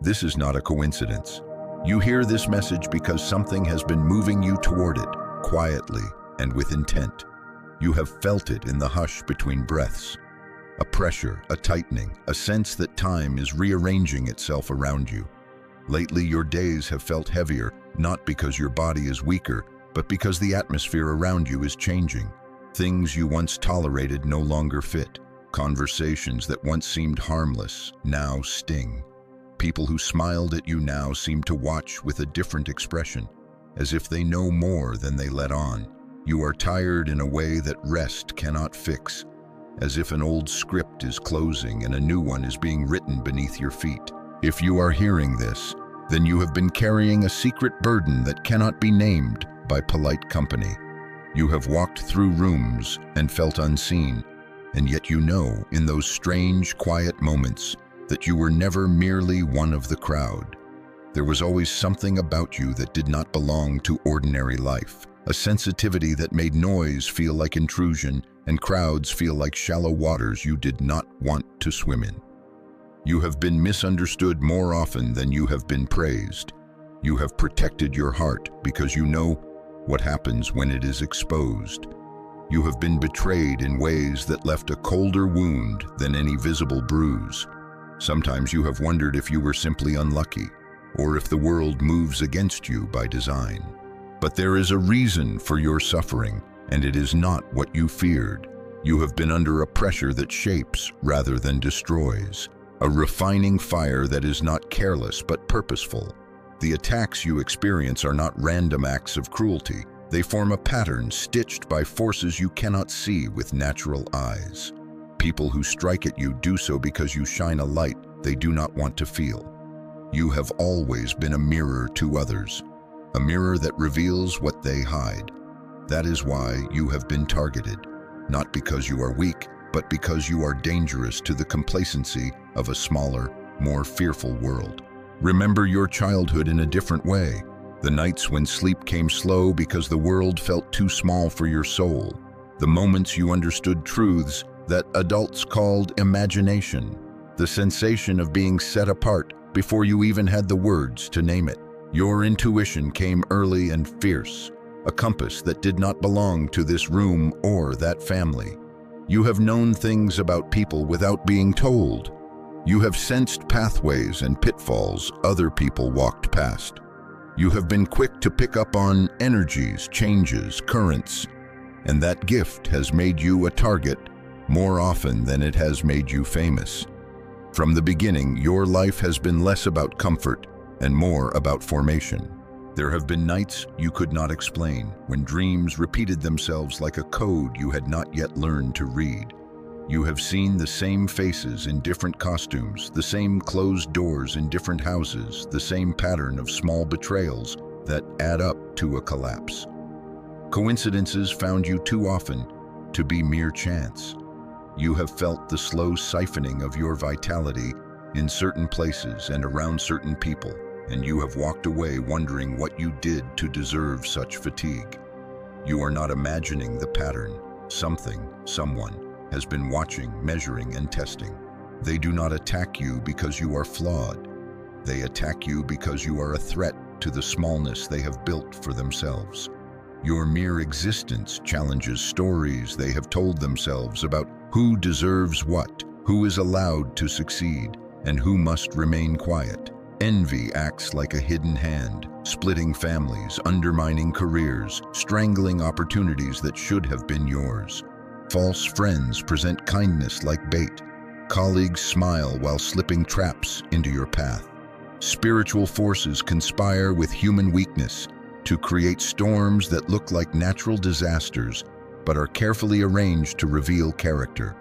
This is not a coincidence. You hear this message because something has been moving you toward it, quietly and with intent. You have felt it in the hush between breaths. A pressure, a tightening, a sense that time is rearranging itself around you. Lately, your days have felt heavier, not because your body is weaker, but because the atmosphere around you is changing. Things you once tolerated no longer fit. Conversations that once seemed harmless now sting. People who smiled at you now seem to watch with a different expression, as if they know more than they let on. You are tired in a way that rest cannot fix, as if an old script is closing and a new one is being written beneath your feet. If you are hearing this, then you have been carrying a secret burden that cannot be named by polite company. You have walked through rooms and felt unseen, and yet you know, in those strange, quiet moments, that you were never merely one of the crowd. There was always something about you that did not belong to ordinary life, a sensitivity that made noise feel like intrusion and crowds feel like shallow waters you did not want to swim in. You have been misunderstood more often than you have been praised. You have protected your heart because you know what happens when it is exposed. You have been betrayed in ways that left a colder wound than any visible bruise. Sometimes you have wondered if you were simply unlucky, or if the world moves against you by design. But there is a reason for your suffering, and it is not what you feared. You have been under a pressure that shapes rather than destroys, a refining fire that is not careless but purposeful. The attacks you experience are not random acts of cruelty. They form a pattern stitched by forces you cannot see with natural eyes. People who strike at you do so because you shine a light they do not want to feel. You have always been a mirror to others, a mirror that reveals what they hide. That is why you have been targeted, not because you are weak, but because you are dangerous to the complacency of a smaller, more fearful world. Remember your childhood in a different way, the nights when sleep came slow because the world felt too small for your soul, the moments you understood truths that adults called imagination, the sensation of being set apart before you even had the words to name it. Your intuition came early and fierce, a compass that did not belong to this room or that family. You have known things about people without being told. You have sensed pathways and pitfalls other people walked past. You have been quick to pick up on energies, changes, currents, and that gift has made you a target more often than it has made you famous. From the beginning, your life has been less about comfort and more about formation. There have been nights you could not explain, when dreams repeated themselves like a code you had not yet learned to read. You have seen the same faces in different costumes, the same closed doors in different houses, the same pattern of small betrayals that add up to a collapse. Coincidences found you too often to be mere chance. You have felt the slow siphoning of your vitality in certain places and around certain people, and you have walked away wondering what you did to deserve such fatigue. You are not imagining the pattern. Something, someone, has been watching, measuring, and testing. They do not attack you because you are flawed. They attack you because you are a threat to the smallness they have built for themselves. Your mere existence challenges stories they have told themselves about who deserves what, who is allowed to succeed, and who must remain quiet. Envy acts like a hidden hand, splitting families, undermining careers, strangling opportunities that should have been yours. False friends present kindness like bait. Colleagues smile while slipping traps into your path. Spiritual forces conspire with human weakness to create storms that look like natural disasters, but are carefully arranged to reveal character.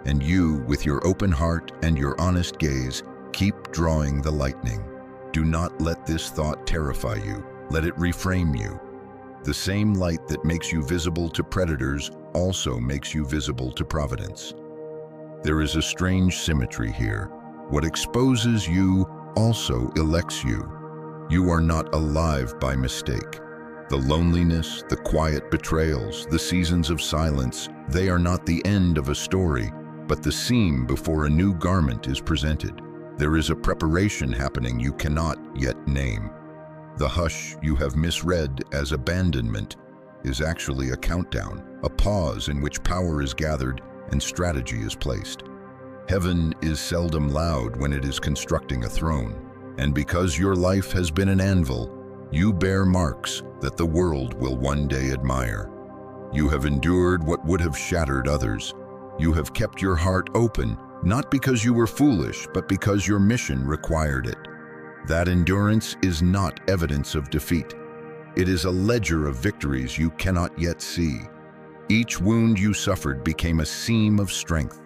And you, with your open heart and your honest gaze, keep drawing the lightning. Do not let this thought terrify you. Let it reframe you. The same light that makes you visible to predators also makes you visible to providence. There is a strange symmetry here. What exposes you also elects you. You are not alive by mistake. The loneliness, the quiet betrayals, the seasons of silence, they are not the end of a story, but the seam before a new garment is presented. There is a preparation happening you cannot yet name. The hush you have misread as abandonment is actually a countdown, a pause in which power is gathered and strategy is placed. Heaven is seldom loud when it is constructing a throne, and because your life has been an anvil, you bear marks that the world will one day admire. You have endured what would have shattered others. You have kept your heart open, not because you were foolish, but because your mission required it. That endurance is not evidence of defeat. It is a ledger of victories you cannot yet see. Each wound you suffered became a seam of strength.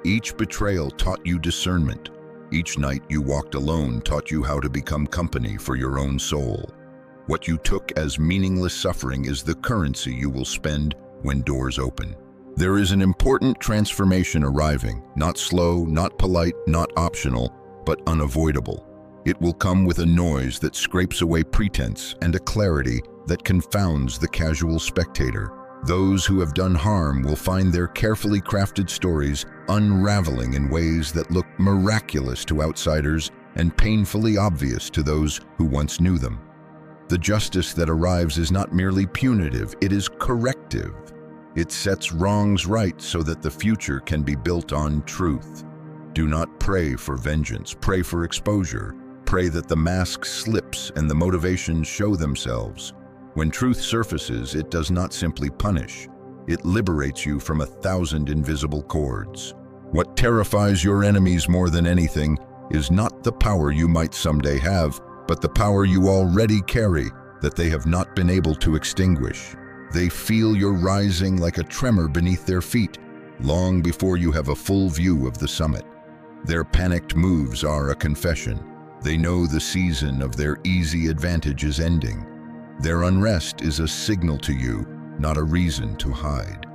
Each betrayal taught you discernment. Each night you walked alone taught you how to become company for your own soul. What you took as meaningless suffering is the currency you will spend when doors open. There is an important transformation arriving, not slow, not polite, not optional, but unavoidable. It will come with a noise that scrapes away pretense and a clarity that confounds the casual spectator. Those who have done harm will find their carefully crafted stories unraveling in ways that look miraculous to outsiders and painfully obvious to those who once knew them. The justice that arrives is not merely punitive, it is corrective. It sets wrongs right so that the future can be built on truth. Do not pray for vengeance, pray for exposure. Pray that the mask slips and the motivations show themselves. When truth surfaces, it does not simply punish. It liberates you from 1,000 invisible cords. What terrifies your enemies more than anything is not the power you might someday have, but the power you already carry that they have not been able to extinguish. They feel your rising like a tremor beneath their feet, long before you have a full view of the summit. Their panicked moves are a confession. They know the season of their easy advantage is ending. Their unrest is a signal to you, not a reason to hide.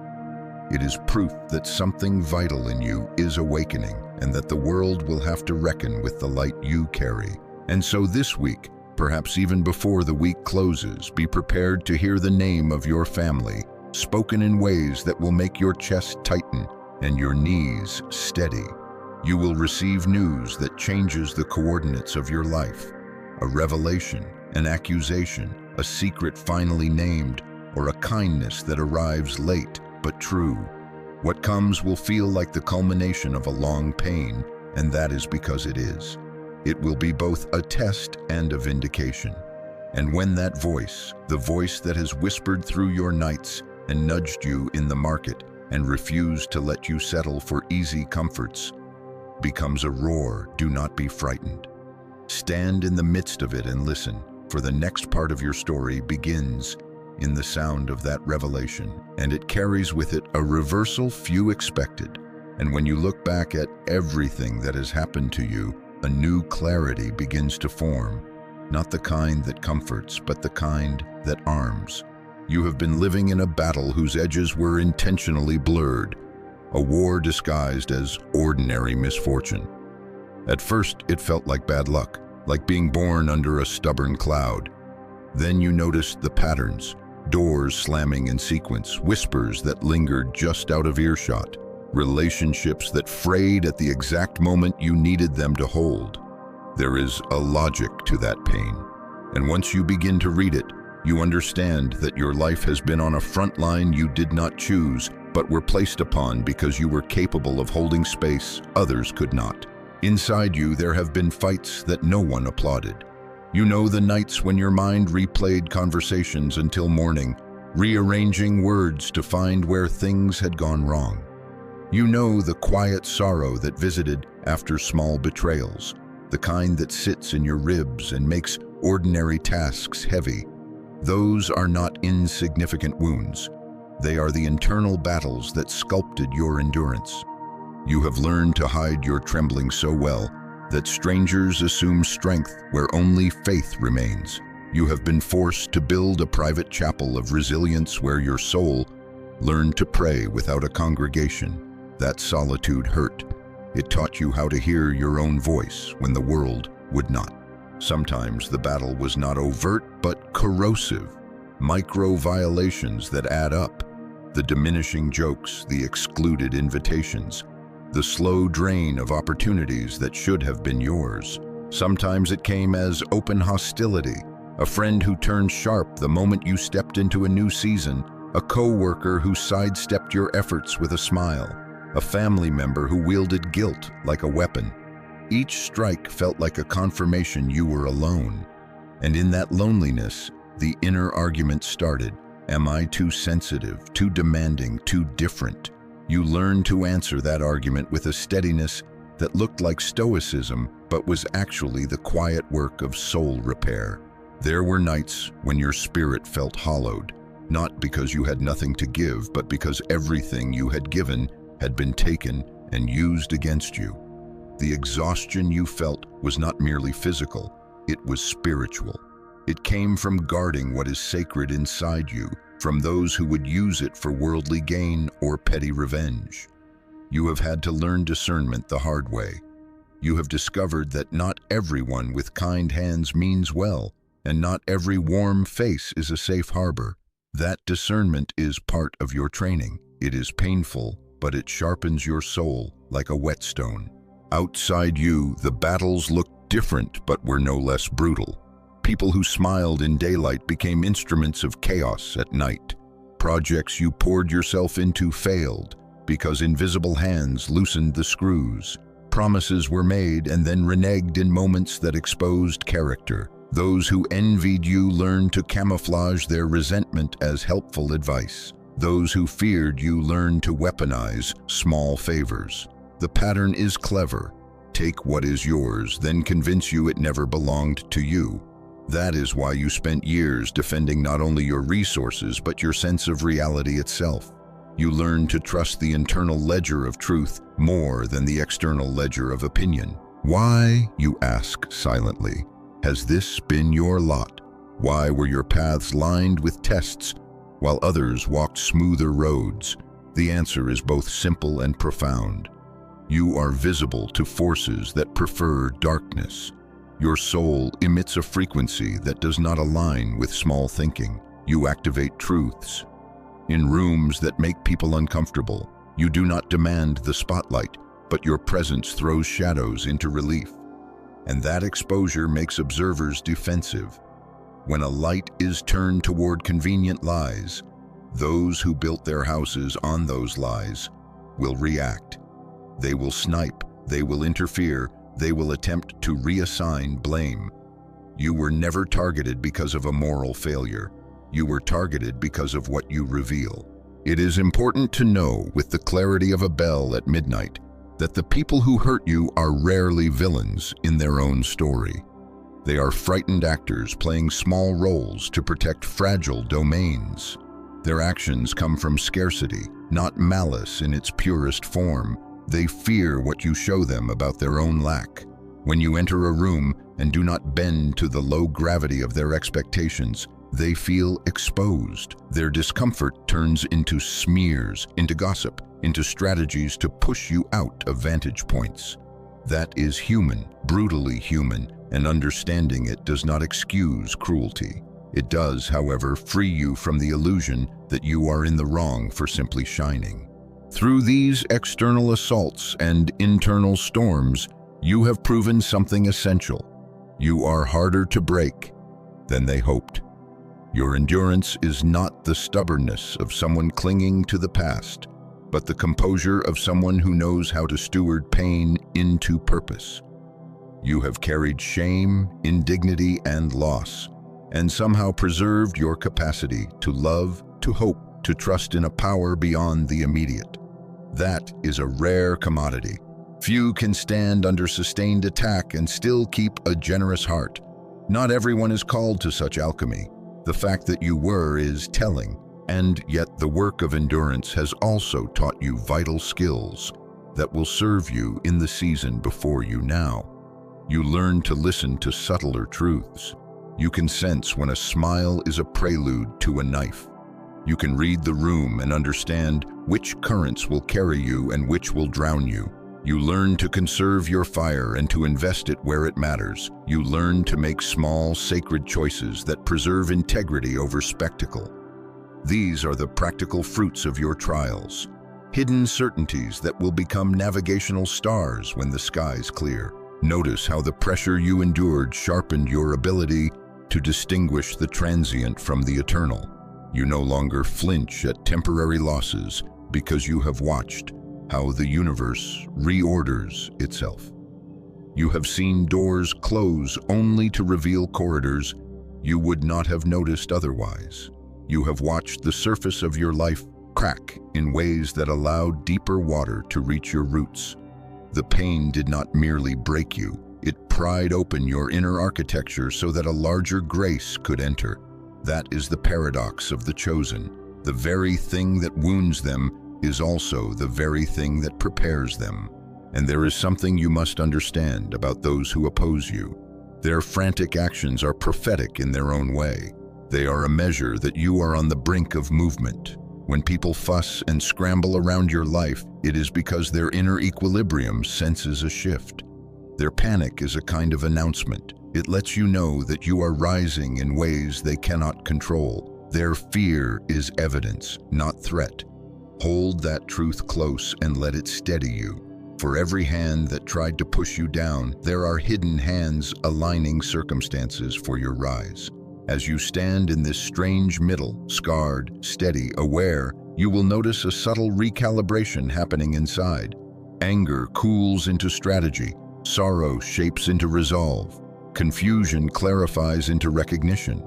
It is proof that something vital in you is awakening and that the world will have to reckon with the light you carry. And so this week, perhaps even before the week closes, be prepared to hear the name of your family, spoken in ways that will make your chest tighten and your knees steady. You will receive news that changes the coordinates of your life. A revelation, an accusation, a secret finally named, or a kindness that arrives late but true. What comes will feel like the culmination of a long pain, and that is because it is. It will be both a test and a vindication. And when that voice, the voice that has whispered through your nights and nudged you in the market and refused to let you settle for easy comforts, becomes a roar, do not be frightened. Stand in the midst of it and listen, for the next part of your story begins in the sound of that revelation, and it carries with it a reversal few expected. And when you look back at everything that has happened to you, a new clarity begins to form, not the kind that comforts, but the kind that arms. You have been living in a battle whose edges were intentionally blurred, a war disguised as ordinary misfortune. At first, it felt like bad luck, like being born under a stubborn cloud. Then you noticed the patterns, doors slamming in sequence, whispers that lingered just out of earshot, relationships that frayed at the exact moment you needed them to hold. There is a logic to that pain, and once you begin to read it, you understand that your life has been on a front line you did not choose, but were placed upon because you were capable of holding space others could not. Inside you, there have been fights that no one applauded. You know the nights when your mind replayed conversations until morning, rearranging words to find where things had gone wrong. You know the quiet sorrow that visited after small betrayals, the kind that sits in your ribs and makes ordinary tasks heavy. Those are not insignificant wounds. They are the internal battles that sculpted your endurance. You have learned to hide your trembling so well that strangers assume strength where only faith remains. You have been forced to build a private chapel of resilience where your soul learned to pray without a congregation. That solitude hurt. It taught you how to hear your own voice when the world would not. Sometimes the battle was not overt but corrosive. Micro violations that add up. The diminishing jokes, the excluded invitations. the slow drain of opportunities that should have been yours. Sometimes it came as open hostility, a friend who turned sharp the moment you stepped into a new season, a co-worker who sidestepped your efforts with a smile, a family member who wielded guilt like a weapon. Each strike felt like a confirmation you were alone. And in that loneliness, the inner argument started. Am I too sensitive, too demanding, too different? You learned to answer that argument with a steadiness that looked like stoicism, but was actually the quiet work of soul repair. There were nights when your spirit felt hollowed, not because you had nothing to give, but because everything you had given had been taken and used against you. The exhaustion you felt was not merely physical, it was spiritual. It came from guarding what is sacred inside you, from those who would use it for worldly gain or petty revenge. You have had to learn discernment the hard way. You have discovered that not everyone with kind hands means well, and not every warm face is a safe harbor. That discernment is part of your training. It is painful, but it sharpens your soul like a whetstone. Outside you, the battles looked different, but were no less brutal. People who smiled in daylight became instruments of chaos at night. Projects you poured yourself into failed because invisible hands loosened the screws. Promises were made and then reneged in moments that exposed character. Those who envied you learned to camouflage their resentment as helpful advice. Those who feared you learned to weaponize small favors. The pattern is clever. Take what is yours, then convince you it never belonged to you. That is why you spent years defending not only your resources, but your sense of reality itself. You learned to trust the internal ledger of truth more than the external ledger of opinion. Why, you ask silently, has this been your lot? Why were your paths lined with tests while others walked smoother roads? The answer is both simple and profound. You are visible to forces that prefer darkness. Your soul emits a frequency that does not align with small thinking. You activate truths. In rooms that make people uncomfortable, you do not demand the spotlight, but your presence throws shadows into relief. And that exposure makes observers defensive. When a light is turned toward convenient lies, those who built their houses on those lies will react. They will snipe, they will interfere, they will attempt to reassign blame. You were never targeted because of a moral failure. You were targeted because of what you reveal. It is important to know, with the clarity of a bell at midnight, that the people who hurt you are rarely villains in their own story. They are frightened actors playing small roles to protect fragile domains. Their actions come from scarcity, not malice in its purest form. They fear what you show them about their own lack. When you enter a room and do not bend to the low gravity of their expectations, they feel exposed. Their discomfort turns into smears, into gossip, into strategies to push you out of vantage points. That is human, brutally human, and understanding it does not excuse cruelty. It does, however, free you from the illusion that you are in the wrong for simply shining. Through these external assaults and internal storms, you have proven something essential. You are harder to break than they hoped. Your endurance is not the stubbornness of someone clinging to the past, but the composure of someone who knows how to steward pain into purpose. You have carried shame, indignity, and loss, and somehow preserved your capacity to love, to hope, to trust in a power beyond the immediate. That is a rare commodity. Few can stand under sustained attack and still keep a generous heart. Not everyone is called to such alchemy. The fact that you were is telling, and yet the work of endurance has also taught you vital skills that will serve you in the season before you now. You learn to listen to subtler truths. You can sense when a smile is a prelude to a knife. You can read the room and understand which currents will carry you and which will drown you. You learn to conserve your fire and to invest it where it matters. You learn to make small, sacred choices that preserve integrity over spectacle. These are the practical fruits of your trials. hidden certainties that will become navigational stars when the skies clear. Notice how the pressure you endured sharpened your ability to distinguish the transient from the eternal. You no longer flinch at temporary losses because you have watched how the universe reorders itself. You have seen doors close only to reveal corridors you would not have noticed otherwise. You have watched the surface of your life crack in ways that allowed deeper water to reach your roots. The pain did not merely break you, it pried open your inner architecture so that a larger grace could enter. That is the paradox of the chosen. The very thing that wounds them is also the very thing that prepares them. And there is something you must understand about those who oppose you. Their frantic actions are prophetic in their own way. They are a measure that you are on the brink of movement. When people fuss and scramble around your life, it is because their inner equilibrium senses a shift. Their panic is a kind of announcement. It lets you know that you are rising in ways they cannot control. Their fear is evidence, not threat. Hold that truth close and let it steady you. For every hand that tried to push you down, there are hidden hands aligning circumstances for your rise. As you stand in this strange middle, scarred, steady, aware, you will notice a subtle recalibration happening inside. Anger cools into strategy, sorrow shapes into resolve, confusion clarifies into recognition.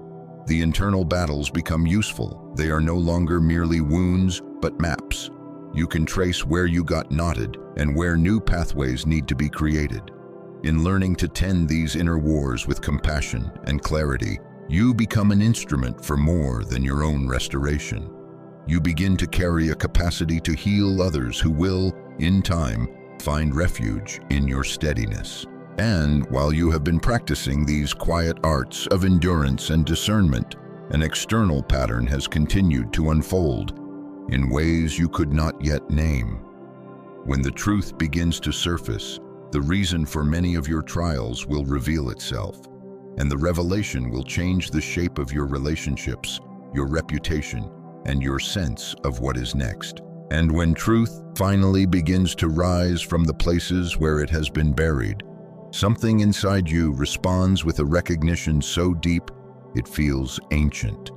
The internal battles become useful. They are no longer merely wounds, but maps. You can trace where you got knotted and where new pathways need to be created. In learning to tend these inner wars with compassion and clarity, you become an instrument for more than your own restoration. You begin to carry a capacity to heal others who will, in time, find refuge in your steadiness. And while you have been practicing these quiet arts of endurance and discernment, an external pattern has continued to unfold in ways you could not yet name. When the truth begins to surface, the reason for many of your trials will reveal itself, and the revelation will change the shape of your relationships, your reputation, and your sense of what is next. And when truth finally begins to rise from the places where it has been buried, something inside you responds with a recognition so deep it feels ancient.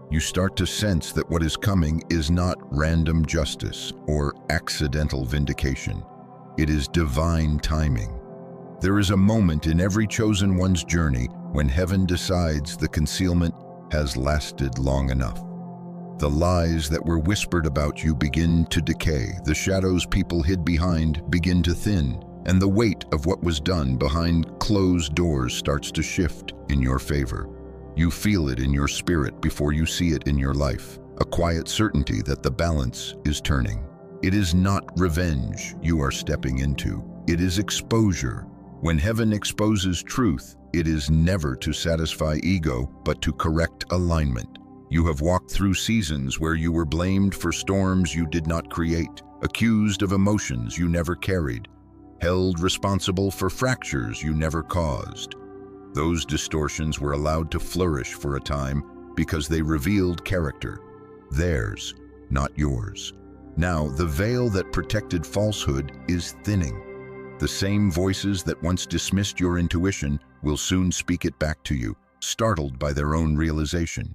You start to sense that what is coming is not random justice or accidental vindication. It is divine timing. There is a moment in every chosen one's journey when heaven decides the concealment has lasted long enough. The lies that were whispered about you begin to decay, the shadows people hid behind begin to thin, and the weight of what was done behind closed doors starts to shift in your favor. You feel it in your spirit before you see it in your life, a quiet certainty that the balance is turning. It is not revenge you are stepping into, it is exposure. When heaven exposes truth, it is never to satisfy ego, but to correct alignment. You have walked through seasons where you were blamed for storms you did not create, accused of emotions you never carried, held responsible for fractures you never caused. Those distortions were allowed to flourish for a time because they revealed character, theirs, not yours. Now, the veil that protected falsehood is thinning. The same voices that once dismissed your intuition will soon speak it back to you, startled by their own realization.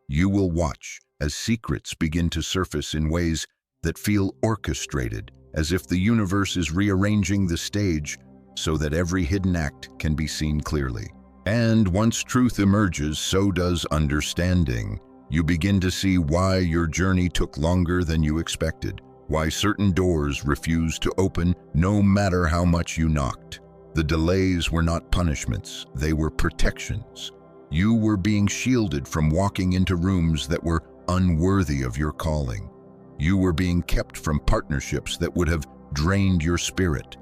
You will watch as secrets begin to surface in ways that feel orchestrated, as if the universe is rearranging the stage so that every hidden act can be seen clearly. And once truth emerges, so does understanding. You begin to see why your journey took longer than you expected, why certain doors refused to open no matter how much you knocked. The delays were not punishments, they were protections. You were being shielded from walking into rooms that were unworthy of your calling. You were being kept from partnerships that would have drained your spirit.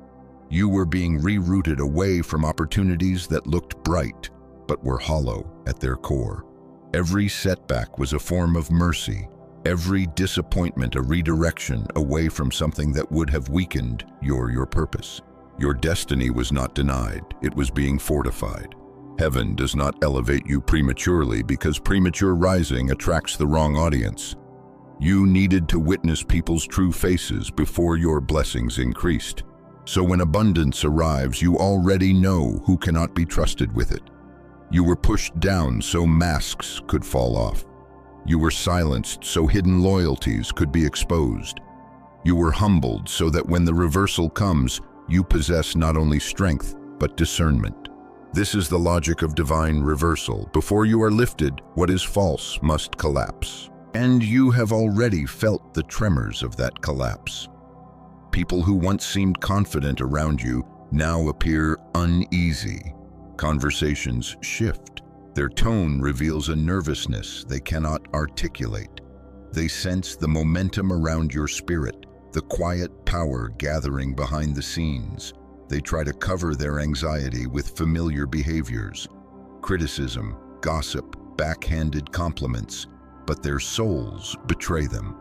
You were being rerouted away from opportunities that looked bright, but were hollow at their core. Every setback was a form of mercy, every disappointment a redirection away from something that would have weakened your purpose. Your destiny was not denied, it was being fortified. Heaven does not elevate you prematurely because premature rising attracts the wrong audience. You needed to witness people's true faces before your blessings increased. So when abundance arrives, you already know who cannot be trusted with it. You were pushed down so masks could fall off. You were silenced so hidden loyalties could be exposed. You were humbled so that when the reversal comes, you possess not only strength, but discernment. This is the logic of divine reversal. Before you are lifted, what is false must collapse. And you have already felt the tremors of that collapse. People who once seemed confident around you now appear uneasy. Conversations shift. Their tone reveals a nervousness they cannot articulate. They sense the momentum around your spirit, the quiet power gathering behind the scenes. They try to cover their anxiety with familiar behaviors, criticism, gossip, backhanded compliments, but their souls betray them.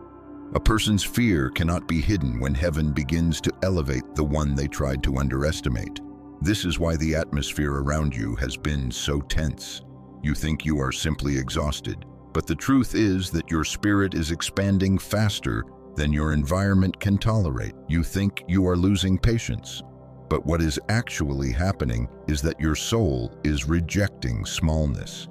A person's fear cannot be hidden when heaven begins to elevate the one they tried to underestimate. This is why the atmosphere around you has been so tense. You think you are simply exhausted, but the truth is that your spirit is expanding faster than your environment can tolerate. You think you are losing patience, but what is actually happening is that your soul is rejecting smallness.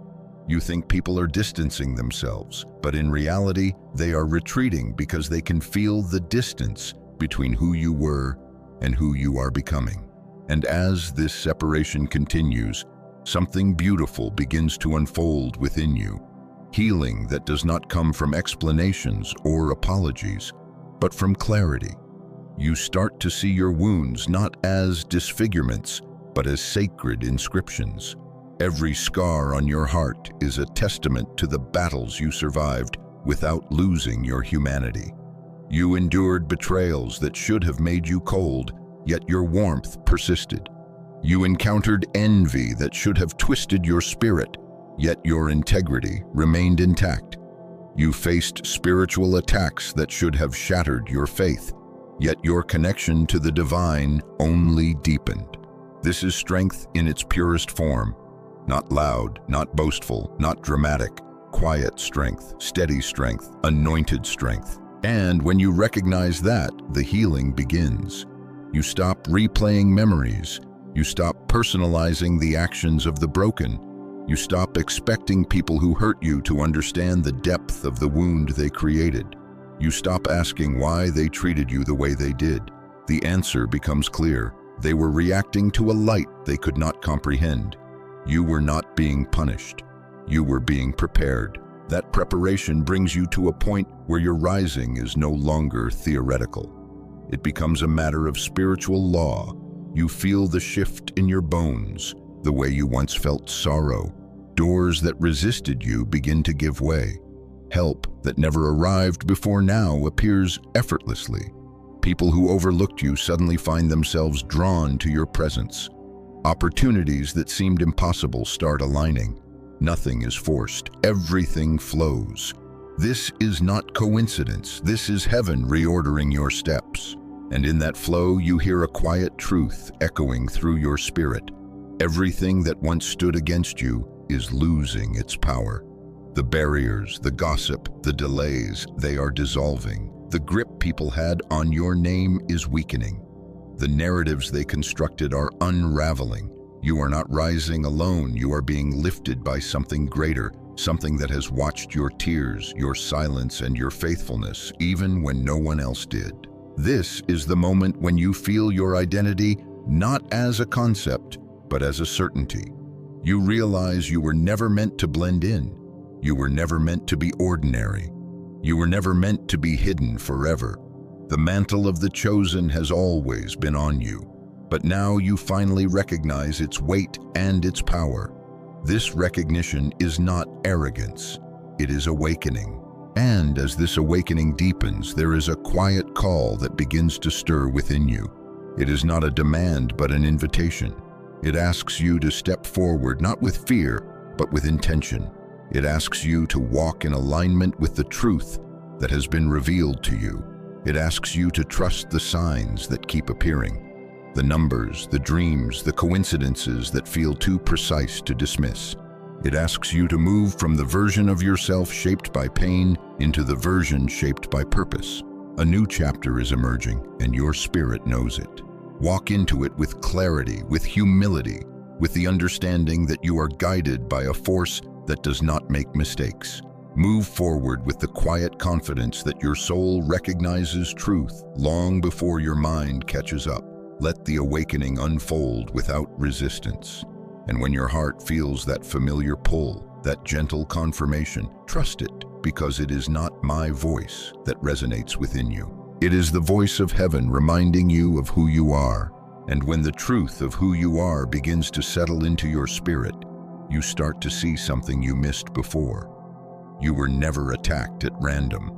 You think people are distancing themselves, but in reality, they are retreating because they can feel the distance between who you were and who you are becoming. And as this separation continues, something beautiful begins to unfold within you. Healing that does not come from explanations or apologies, but from clarity. You start to see your wounds not as disfigurements, but as sacred inscriptions. Every scar on your heart is a testament to the battles you survived without losing your humanity. You endured betrayals that should have made you cold, yet your warmth persisted. You encountered envy that should have twisted your spirit, yet your integrity remained intact. You faced spiritual attacks that should have shattered your faith, yet your connection to the divine only deepened. This is strength in its purest form. Not loud, not boastful, not dramatic. Quiet strength, steady strength, anointed strength. And when you recognize that, the healing begins. You stop replaying memories. You stop personalizing the actions of the broken. You stop expecting people who hurt you to understand the depth of the wound they created. You stop asking why they treated you the way they did. The answer becomes clear. They were reacting to a light they could not comprehend. You were not being punished. You were being prepared. That preparation brings you to a point where your rising is no longer theoretical. It becomes a matter of spiritual law. You feel the shift in your bones, the way you once felt sorrow. Doors that resisted you begin to give way. Help that never arrived before now appears effortlessly. People who overlooked you suddenly find themselves drawn to your presence. Opportunities that seemed impossible start aligning. Nothing is forced. Everything flows. This is not coincidence. This is heaven reordering your steps. And in that flow, you hear a quiet truth echoing through your spirit. Everything that once stood against you is losing its power. The barriers, the gossip, the delays, they are dissolving. The grip people had on your name is weakening. The narratives they constructed are unraveling. You are not rising alone. You are being lifted by something greater, something that has watched your tears, your silence, and your faithfulness, even when no one else did. This is the moment when you feel your identity not as a concept, but as a certainty. You realize you were never meant to blend in. You were never meant to be ordinary. You were never meant to be hidden forever. The mantle of the chosen has always been on you, but now you finally recognize its weight and its power. This recognition is not arrogance, it is awakening. And as this awakening deepens, there is a quiet call that begins to stir within you. It is not a demand, but an invitation. It asks you to step forward, not with fear, but with intention. It asks you to walk in alignment with the truth that has been revealed to you. It asks you to trust the signs that keep appearing, the numbers, the dreams, the coincidences that feel too precise to dismiss. It asks you to move from the version of yourself shaped by pain into the version shaped by purpose. A new chapter is emerging, and your spirit knows it. Walk into it with clarity, with humility, with the understanding that you are guided by a force that does not make mistakes. Move forward with the quiet confidence that your soul recognizes truth long before your mind catches up. Let the awakening unfold without resistance. And when your heart feels that familiar pull, that gentle confirmation, trust it, because it is not my voice that resonates within you. It is the voice of heaven reminding you of who you are. And when the truth of who you are begins to settle into your spirit, you start to see something you missed before. You were never attacked at random.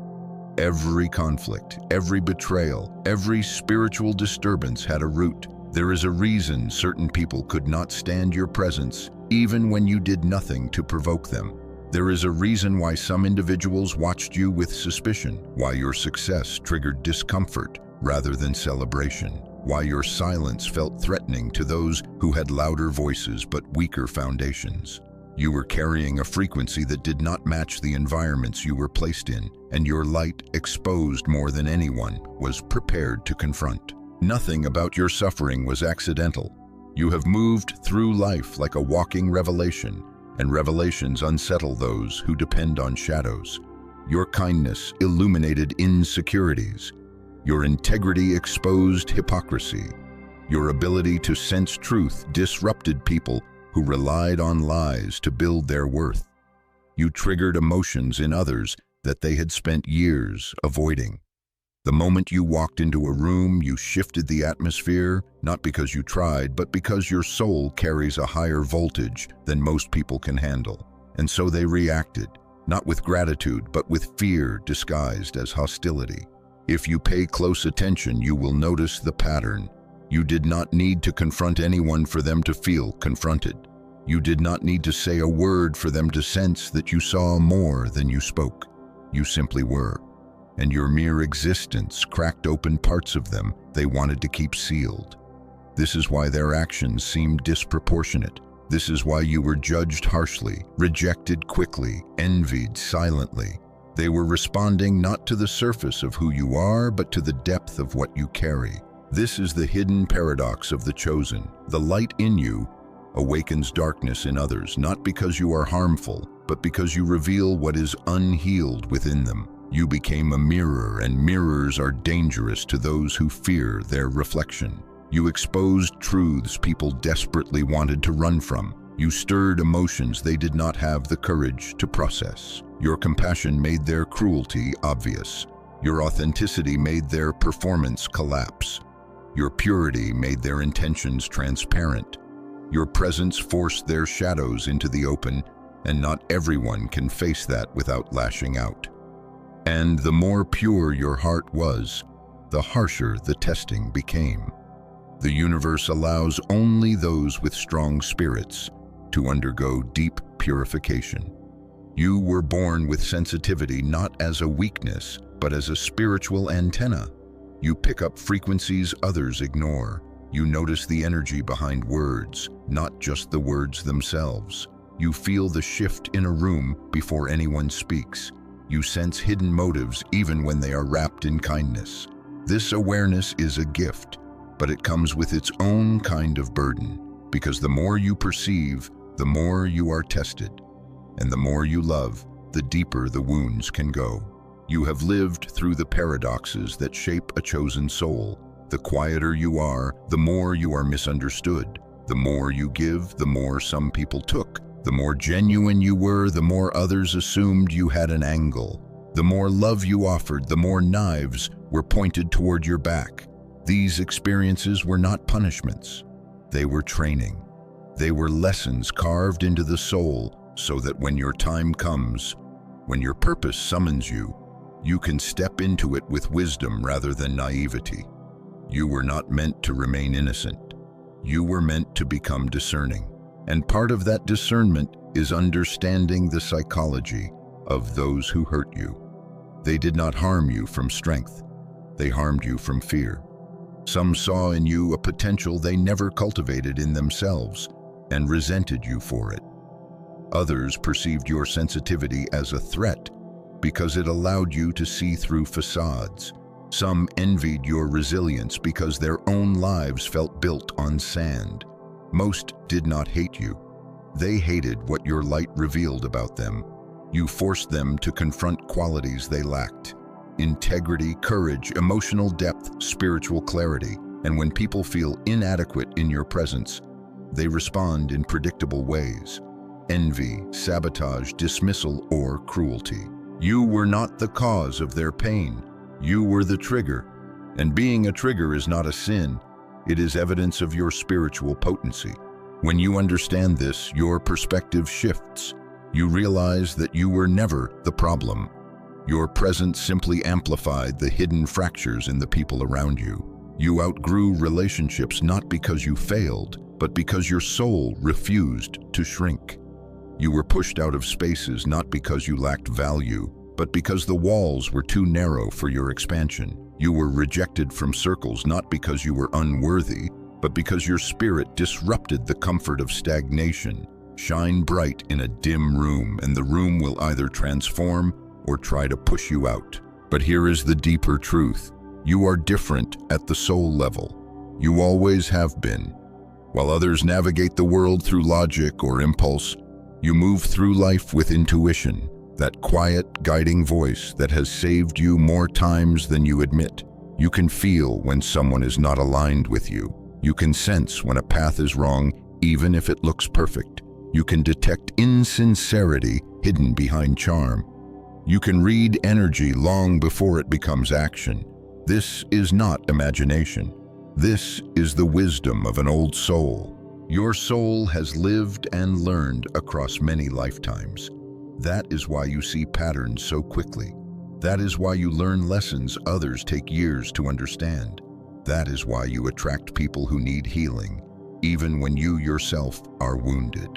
Every conflict, every betrayal, every spiritual disturbance had a root. There is a reason certain people could not stand your presence, even when you did nothing to provoke them. There is a reason why some individuals watched you with suspicion, why your success triggered discomfort rather than celebration, why your silence felt threatening to those who had louder voices but weaker foundations. You were carrying a frequency that did not match the environments you were placed in, and your light, exposed more than anyone, was prepared to confront. Nothing about your suffering was accidental. You have moved through life like a walking revelation, and revelations unsettle those who depend on shadows. Your kindness illuminated insecurities. Your integrity exposed hypocrisy. Your ability to sense truth disrupted people who relied on lies to build their worth. You triggered emotions in others that they had spent years avoiding. The moment you walked into a room, you shifted the atmosphere, not because you tried, but because your soul carries a higher voltage than most people can handle. And so they reacted, not with gratitude, but with fear disguised as hostility. If you pay close attention, you will notice the pattern. You did not need to confront anyone for them to feel confronted. You did not need to say a word for them to sense that you saw more than you spoke. You simply were. And your mere existence cracked open parts of them they wanted to keep sealed. This is why their actions seemed disproportionate. This is why you were judged harshly, rejected quickly, envied silently. They were responding not to the surface of who you are, but to the depth of what you carry. This is the hidden paradox of the chosen. The light in you awakens darkness in others, not because you are harmful, but because you reveal what is unhealed within them. You became a mirror, and mirrors are dangerous to those who fear their reflection. You exposed truths people desperately wanted to run from. You stirred emotions they did not have the courage to process. Your compassion made their cruelty obvious. Your authenticity made their performance collapse. Your purity made their intentions transparent. Your presence forced their shadows into the open, and not everyone can face that without lashing out. And the more pure your heart was, the harsher the testing became. The universe allows only those with strong spirits to undergo deep purification. You were born with sensitivity not as a weakness, but as a spiritual antenna. You pick up frequencies others ignore. You notice the energy behind words, not just the words themselves. You feel the shift in a room before anyone speaks. You sense hidden motives even when they are wrapped in kindness. This awareness is a gift, but it comes with its own kind of burden, because the more you perceive, the more you are tested. And the more you love, the deeper the wounds can go. You have lived through the paradoxes that shape a chosen soul. The quieter you are, the more you are misunderstood. The more you give, the more some people took. The more genuine you were, the more others assumed you had an angle. The more love you offered, the more knives were pointed toward your back. These experiences were not punishments. They were training. They were lessons carved into the soul so that when your time comes, when your purpose summons you, you can step into it with wisdom rather than naivety. You were not meant to remain innocent. You were meant to become discerning. And part of that discernment is understanding the psychology of those who hurt you. They did not harm you from strength. They harmed you from fear. Some saw in you a potential they never cultivated in themselves and resented you for it. Others perceived your sensitivity as a threat because it allowed you to see through facades. Some envied your resilience because their own lives felt built on sand. Most did not hate you. They hated what your light revealed about them. You forced them to confront qualities they lacked: integrity, courage, emotional depth, spiritual clarity. And when people feel inadequate in your presence, they respond in predictable ways: envy, sabotage, dismissal, or cruelty. You were not the cause of their pain. You were the trigger. And being a trigger is not a sin. It is evidence of your spiritual potency. When you understand this, your perspective shifts. You realize that you were never the problem. Your presence simply amplified the hidden fractures in the people around you. You outgrew relationships not because you failed, but because your soul refused to shrink. You were pushed out of spaces not because you lacked value, but because the walls were too narrow for your expansion. You were rejected from circles not because you were unworthy, but because your spirit disrupted the comfort of stagnation. Shine bright in a dim room, and the room will either transform or try to push you out. But here is the deeper truth. You are different at the soul level. You always have been. While others navigate the world through logic or impulse, you move through life with intuition, that quiet, guiding voice that has saved you more times than you admit. You can feel when someone is not aligned with you. You can sense when a path is wrong, even if it looks perfect. You can detect insincerity hidden behind charm. You can read energy long before it becomes action. This is not imagination. This is the wisdom of an old soul. Your soul has lived and learned across many lifetimes. That is why you see patterns so quickly. That is why you learn lessons others take years to understand. That is why you attract people who need healing, even when you yourself are wounded.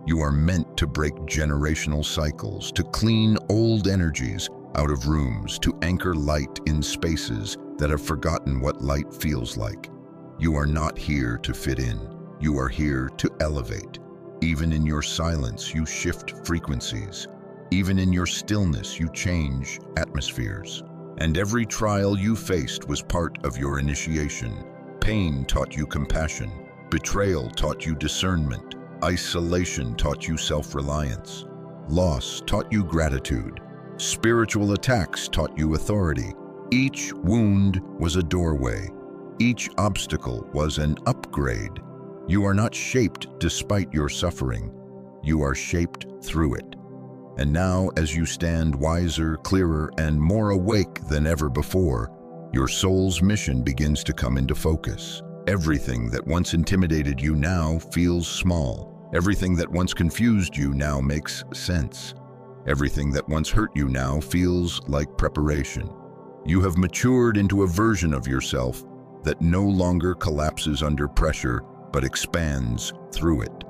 You are meant to break generational cycles, to clean old energies out of rooms, to anchor light in spaces that have forgotten what light feels like. You are not here to fit in. You are here to elevate. Even in your silence, you shift frequencies. Even in your stillness, you change atmospheres. And every trial you faced was part of your initiation. Pain taught you compassion. Betrayal taught you discernment. Isolation taught you self-reliance. Loss taught you gratitude. Spiritual attacks taught you authority. Each wound was a doorway. Each obstacle was an upgrade. You are not shaped despite your suffering. You are shaped through it. And now, as you stand wiser, clearer, and more awake than ever before, your soul's mission begins to come into focus. Everything that once intimidated you now feels small. Everything that once confused you now makes sense. Everything that once hurt you now feels like preparation. You have matured into a version of yourself that no longer collapses under pressure, but expands through it.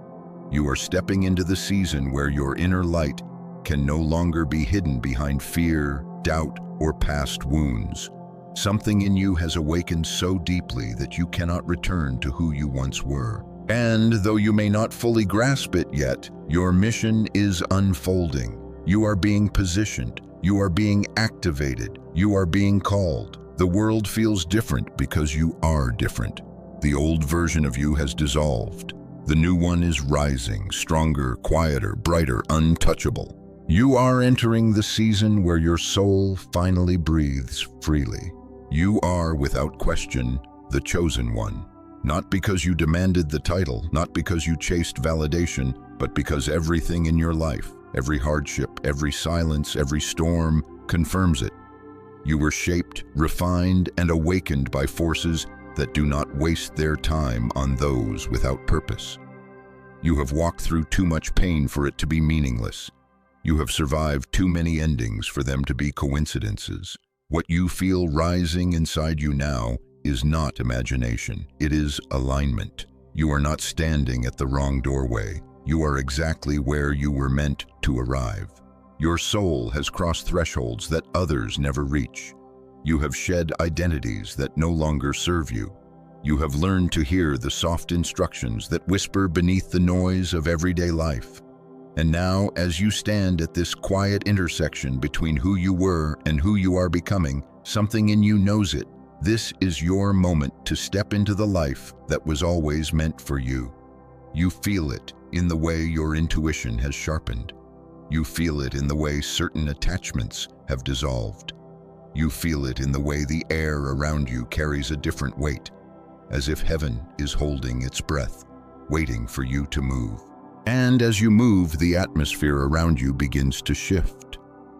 You are stepping into the season where your inner light can no longer be hidden behind fear, doubt, or past wounds. Something in you has awakened so deeply that you cannot return to who you once were. And though you may not fully grasp it yet, your mission is unfolding. You are being positioned. You are being activated. You are being called. The world feels different because you are different. The old version of you has dissolved. The new one is rising, stronger, quieter, brighter, untouchable. You are entering the season where your soul finally breathes freely. You are, without question, the chosen one. Not because you demanded the title, not because you chased validation, but because everything in your life, every hardship, every silence, every storm, confirms it. You were shaped, refined, and awakened by forces that do not waste their time on those without purpose. You have walked through too much pain for it to be meaningless. You have survived too many endings for them to be coincidences. What you feel rising inside you now is not imagination. It is alignment. You are not standing at the wrong doorway. You are exactly where you were meant to arrive. Your soul has crossed thresholds that others never reach. You have shed identities that no longer serve you. You have learned to hear the soft instructions that whisper beneath the noise of everyday life. And now, as you stand at this quiet intersection between who you were and who you are becoming, something in you knows it. This is your moment to step into the life that was always meant for you. You feel it in the way your intuition has sharpened. You feel it in the way certain attachments have dissolved. You feel it in the way the air around you carries a different weight, as if heaven is holding its breath, waiting for you to move. And as you move, the atmosphere around you begins to shift.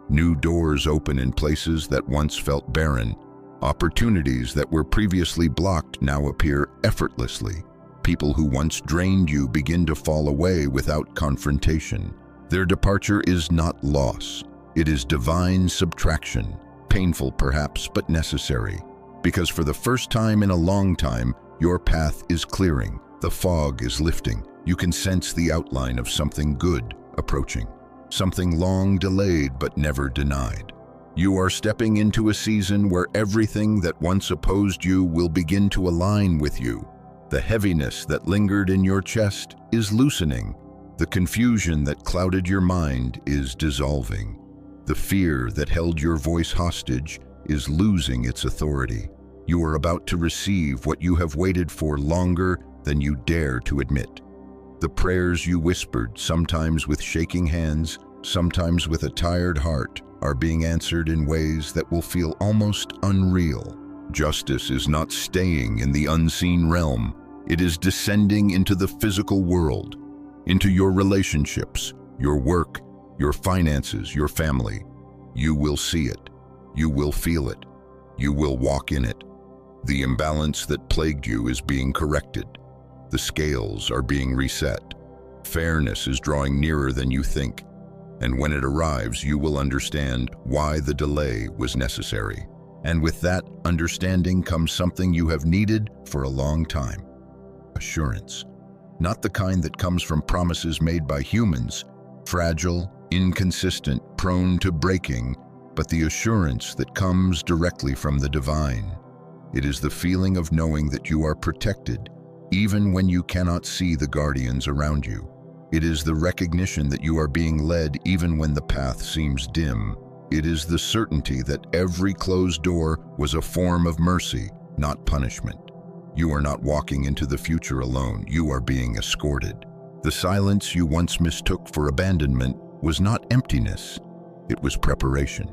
New doors open in places that once felt barren. Opportunities that were previously blocked now appear effortlessly. People who once drained you begin to fall away without confrontation. Their departure is not loss. It is divine subtraction, painful perhaps, but necessary. Because for the first time in a long time, your path is clearing. The fog is lifting. You can sense the outline of something good approaching, something long delayed but never denied. You are stepping into a season where everything that once opposed you will begin to align with you. The heaviness that lingered in your chest is loosening. The confusion that clouded your mind is dissolving. The fear that held your voice hostage is losing its authority. You are about to receive what you have waited for longer than you dare to admit. The prayers you whispered, sometimes with shaking hands, sometimes with a tired heart, are being answered in ways that will feel almost unreal. Justice is not staying in the unseen realm. It is descending into the physical world, into your relationships, your work, your finances, your family. You will see it. You will feel it. You will walk in it. The imbalance that plagued you is being corrected. The scales are being reset. Fairness is drawing nearer than you think. And when it arrives, you will understand why the delay was necessary. And with that understanding comes something you have needed for a long time: assurance. Not the kind that comes from promises made by humans, fragile, inconsistent, prone to breaking, but the assurance that comes directly from the divine. It is the feeling of knowing that you are protected, even when you cannot see the guardians around you. It is the recognition that you are being led even when the path seems dim. It is the certainty that every closed door was a form of mercy, not punishment. You are not walking into the future alone. You are being escorted. The silence you once mistook for abandonment was not emptiness. It was preparation.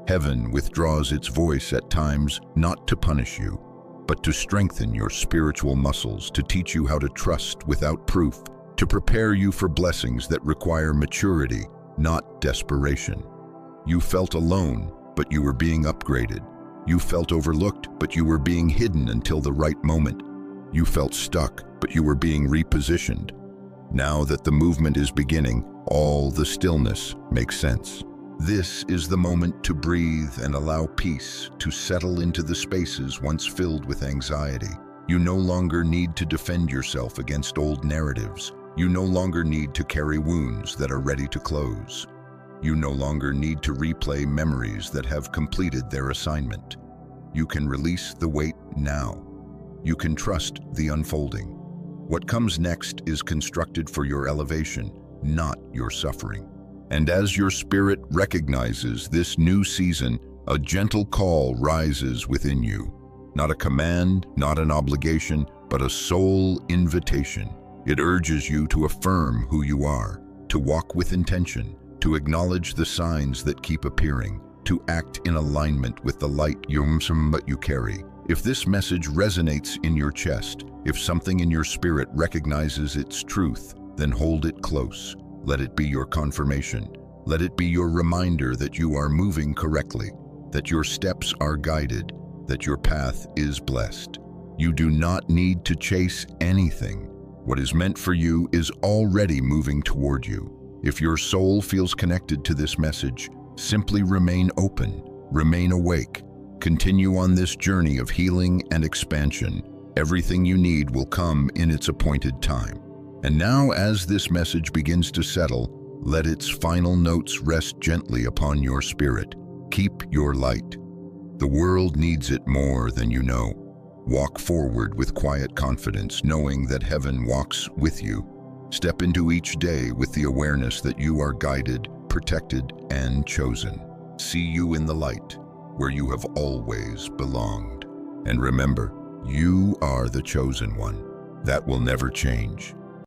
Heaven withdraws its voice at times not to punish you, but to strengthen your spiritual muscles, to teach you how to trust without proof, to prepare you for blessings that require maturity, not desperation. You felt alone, but you were being upgraded. You felt overlooked, but you were being hidden until the right moment. You felt stuck, but you were being repositioned. Now that the movement is beginning, all the stillness makes sense. This is the moment to breathe and allow peace to settle into the spaces once filled with anxiety. You no longer need to defend yourself against old narratives. You no longer need to carry wounds that are ready to close. You no longer need to replay memories that have completed their assignment. You can release the weight now. You can trust the unfolding. What comes next is constructed for your elevation, not your suffering. And as your spirit recognizes this new season, a gentle call rises within you. Not a command, not an obligation, but a soul invitation. It urges you to affirm who you are, to walk with intention, to acknowledge the signs that keep appearing, to act in alignment with the light you carry. If this message resonates in your chest, if something in your spirit recognizes its truth, then hold it close. Let it be your confirmation. Let it be your reminder that you are moving correctly, that your steps are guided, that your path is blessed. You do not need to chase anything. What is meant for you is already moving toward you. If your soul feels connected to this message, simply remain open, remain awake. Continue on this journey of healing and expansion. Everything you need will come in its appointed time. And now, as this message begins to settle, let its final notes rest gently upon your spirit. Keep your light. The world needs it more than you know. Walk forward with quiet confidence, knowing that heaven walks with you. Step into each day with the awareness that you are guided, protected, and chosen. See you in the light, where you have always belonged. And remember, you are the chosen one. That will never change.